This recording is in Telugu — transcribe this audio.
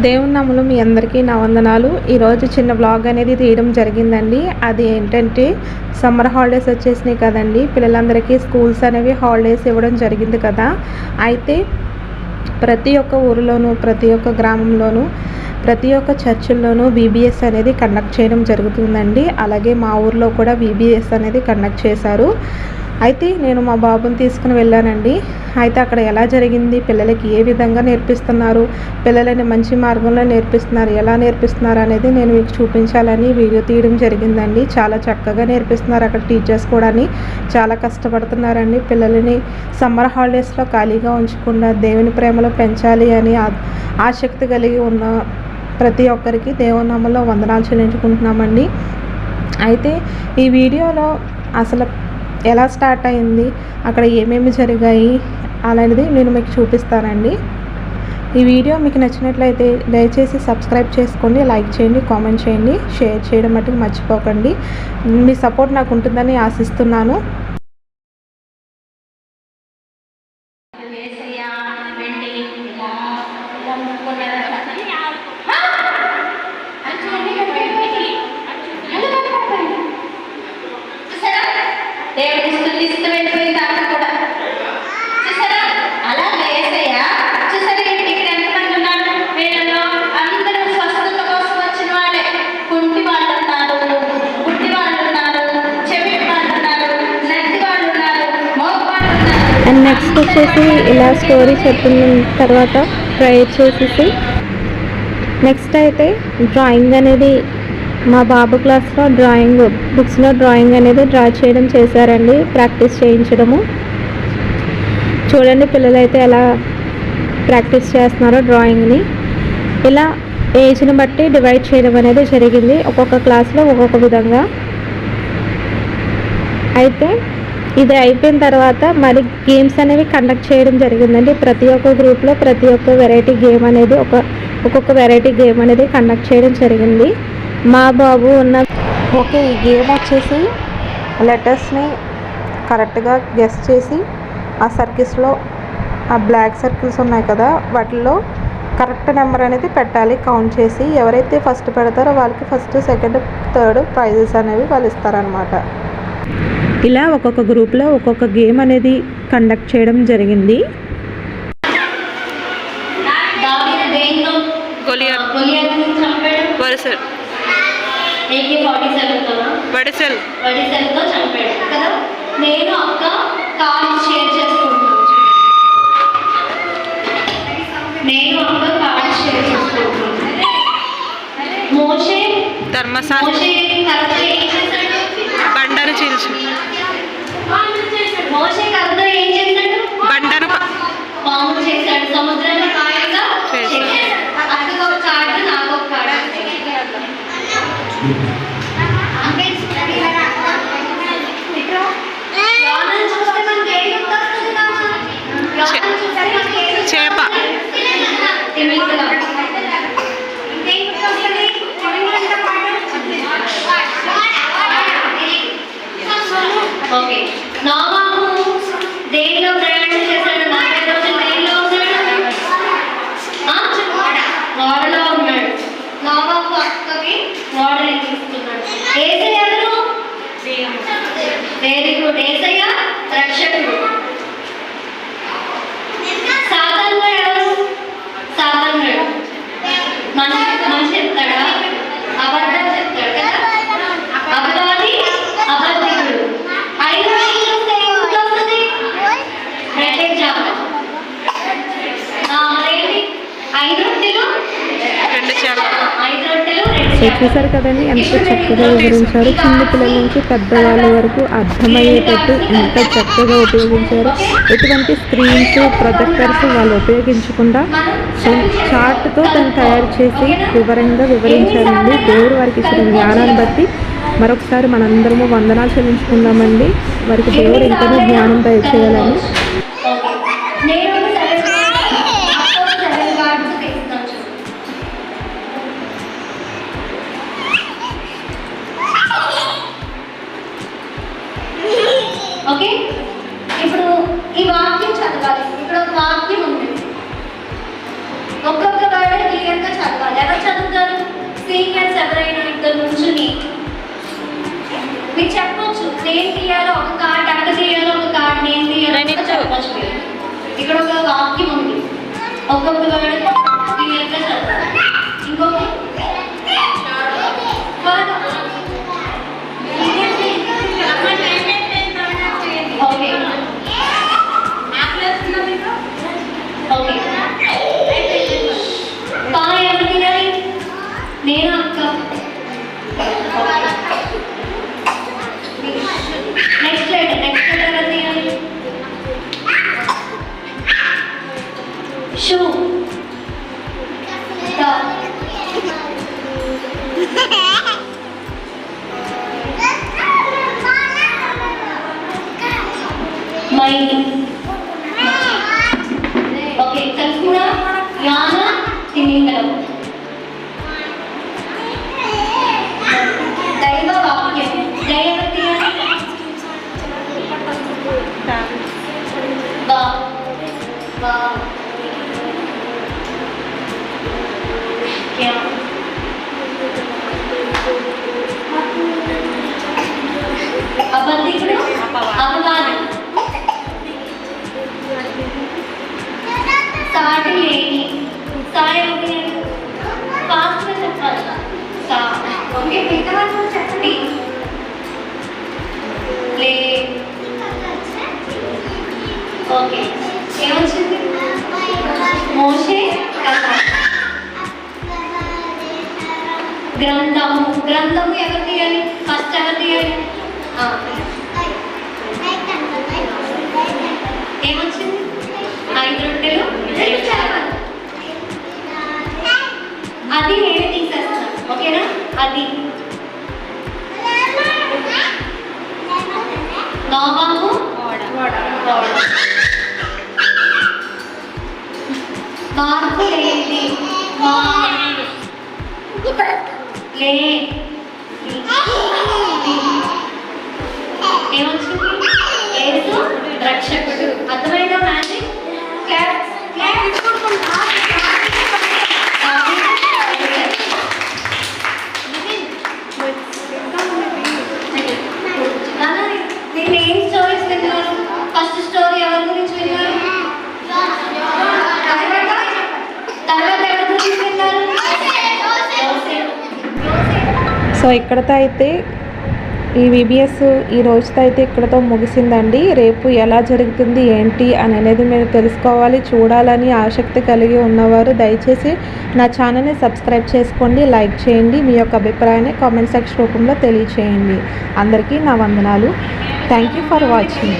దేవుని నామములో మీ అందరికీ నా వందనాలు. ఈరోజు చిన్న వ్లాగ్ అనేది తీయడం జరిగిందండి. అది ఏంటంటే సమ్మర్ హాలిడేస్ వచ్చేసినాయి కదండి, పిల్లలందరికీ స్కూల్స్ అనేవి హాలిడేస్ ఇవ్వడం జరిగింది కదా. అయితే ప్రతి ఒక్క ఊరిలోనూ, ప్రతి ఒక్క గ్రామంలోనూ, ప్రతి ఒక్క చర్చిల్లోనూ VBS అనేది కండక్ట్ చేయడం జరుగుతుందండి. అలాగే మా ఊర్లో కూడా VBS అనేది కండక్ట్ చేశారు. అయితే నేను మా బాబుని తీసుకుని వెళ్ళానండి. అయితే అక్కడ ఎలా జరిగింది, పిల్లలకి ఏ విధంగా నేర్పిస్తున్నారు, పిల్లలని మంచి మార్గంలో నేర్పిస్తున్నారు, ఎలా నేర్పిస్తున్నారు అనేది నేను మీకు చూపించాలని వీడియో తీయడం జరిగిందండి. చాలా చక్కగా నేర్పిస్తున్నారు అక్కడ టీచర్స్ కూడా. చాలా కష్టపడుతున్నారండి. పిల్లలని సమ్మర్ హాలిడేస్లో ఖాళీగా ఉంచకుండా దేవుని ప్రేమలో పెంచాలి అని ఆసక్తి కలిగి ఉన్న ప్రతి ఒక్కరికి దేవుని నామములో వందనాలు చెల్లించుకుంటున్నామండి. అయితే ఈ వీడియోలో అసలు ఎలా స్టార్ట్ అయింది, అక్కడ ఏమేమి జరిగాయి అనేది నేను మీకు చూపిస్తానండి. ఈ వీడియో మీకు నచ్చినట్లయితే దయచేసి సబ్స్క్రైబ్ చేసుకోండి, లైక్ చేయండి, కామెంట్ చేయండి, షేర్ చేయడం మట్టుకు మర్చిపోకండి. మీ సపోర్ట్ నాకు ఉంటుందని ఆశిస్తున్నాను. అండ్ నెక్స్ట్ వచ్చేసి ఇలా స్టోరీ చెప్పిన తర్వాత ప్రేయర్ చేసేసి నెక్స్ట్ అయితే డ్రాయింగ్ అనేది మా బాబు క్లాస్లో బుక్స్లో డ్రాయింగ్ అనేది డ్రా చేయడం చేశారండి, ప్రాక్టీస్ చేయించడము. చూడండి పిల్లలు అయితే ఎలా ప్రాక్టీస్ చేస్తున్నారో డ్రాయింగ్ని. ఇలా ఏజ్ని బట్టి డివైడ్ చేయడం అనేది జరిగింది, ఒక్కొక్క క్లాస్లో ఒక్కొక్క విధంగా. అయితే ఇది అయిపోయిన తర్వాత మరి గేమ్స్ అనేవి కండక్ట్ చేయడం జరిగిందండి. ప్రతి ఒక్క గ్రూప్లో ప్రతి ఒక్క వెరైటీ గేమ్ అనేది ఒక్కొక్క వెరైటీ గేమ్ అనేది కండక్ట్ చేయడం జరిగింది. మా బాబు ఓకే, ఈ గేమ్ వచ్చేసి లెటర్స్ని కరెక్ట్గా గెస్ చేసి ఆ సర్కిల్స్లో ఆ బ్లాక్ సర్కిల్స్ ఉన్నాయి కదా, వాటిల్లో కరెక్ట్ నెంబర్ అనేది పెట్టాలి కౌంట్ చేసి. ఎవరైతే ఫస్ట్ పెడతారో వాళ్ళకి ఫస్ట్, సెకండ్, థర్డ్ ప్రైజెస్ అనేవి వాళ్ళు ఇస్తారనమాట. ఇలా ఒక్కొక్క గ్రూప్లో ఒక్కొక్క గేమ్ అనేది కండక్ట్ చేయడం జరిగింది. నేను అక్క కార్డ్స్ షేర్ చేసుకుంటున్నాను. మోషే బండను చీల్చు, మోషే కర్రతో ఏం చేశాడు? బండను పాము చేశాడు, సముద్రాన్ని కాయంగా చేశాడు. అక్కకు ఒక కార్డు, నాకు ఒక కార్డు. చేప, ఓకే. నోవాహు దేనిలో ప్రయాణం చేశాడు? 40 రోజులు దేనిలో ఉన్నాడు? ఓడలో ఉన్నాడు. నోవాహు అక్కకి ఓడని తీసుకున్నాడు. యేసయ్య ఎవరు? Very good. యేసయ్య రక్షకుడు. సాతానుడు ఎవరు? సాతానుడు మనిషి చెప్తాడా? అబద్ధం చెప్తాడు కదా, అబద్ధాది అబద్ధికుడు. 5 రొట్టెలు వస్తే ఎంత వస్తుంది? 2 చేపలు. మరేంటి? 5 రొట్టెలు 2 చేపలు. 5 రొట్టెలు 2 చేపలు. చూసారు కదండి ఎంత చక్కగా వివరించారు. చిన్న పిల్లల నుంచి పెద్దవాళ్ళ వరకు అర్థమయ్యేటట్టు ఎంత చక్కగా ఉపయోగించారు. ఎటువంటి స్క్రీన్స్, ప్రొజెక్టర్స్ వాళ్ళు ఉపయోగించకుండా చార్ట్తో తను తయారు చేసి వివరంగా వివరించారండి. దేవుడు వారికి ఇచ్చిన జ్ఞానాన్ని బట్టి మరొకసారి మనందరము వందనాలు చెల్లించుకుందామండి. వారికి దేవుడు ఇంకనూ జ్ఞానం దయచేయాలని. ఓకే, ఇప్పుడు ఈ వాక్యం చదవాలి. ఇక్కడ ఒక వాక్యం ఉంది, ఒక్కొక్క వర్డ్ క్లియర్గా చదవాలి. మీరు చెప్పొచ్చు నేను తీయాలో ఒక కార్డ్, అక్క తీయాలో ఒక కార్డ్, నేను తీయాలో చెప్పొచ్చు. ఇక్కడ ఒక వాక్యం ఉంది, ఒక్కొక్క వర్డ్ క్లియర్గా చదవాలి. ఇంకొక ఓకే ఓకే ఎవరు తీయాలి? నేను అక్క. నెక్స్ట్ లెటర్ ఎవరు తీయాలి? షూ. మై. ఓకే కల్పన యాన తిమింగలం. దైవ వాక్యం దైవతి బా బా క్యా అబద్ధికుడు అపవాదం. సాటి లేని సాయం ఫాస్ట్గా చెప్పాలి. ఓకే మిగతా చెప్పండి. లే. ఓకే ఏమొచ్చింది? మోషే కథ. గ్రంథము. గ్రంథము ఎవరు తీయాలి? ఫస్ట్ ఎవరు తీయాలి? ఏమొచ్చింది? 5 రొట్టెలు 2 చేపలు. అది నేను తీసేస్తాను, ఓకేనా? అది నోవాహు మార్పు లేనిది లే. ఏమొచ్చింది? యేసు రక్షకుడు. అర్థమైన మ్యాజిక్. Clap clap. మీరు ఏం స్టోరీస్ విన్నారు? ఫస్ట్ స్టోరీ ఎవరి గురించి విన్నారు? తర్వాత ఎవరి గురించి విన్నారు? సో ఇక్కడతో అయితే ఈ VBS ఈ రోజుతో అయితే ఇక్కడతో ముగిసిందండి. రేపు ఎలా జరుగుతుంది ఏంటి అని అనేది మీరు తెలుసుకోవాలి, చూడాలని ఆసక్తి కలిగి ఉన్నవారు దయచేసి నా ఛానల్ని సబ్స్క్రైబ్ చేసుకోండి, లైక్ చేయండి, మీ యొక్క అభిప్రాయాన్ని కామెంట్ సెక్షన్ రూపంలో తెలియచేయండి. అందరికీ నా వందనాలు. Thank you for watching.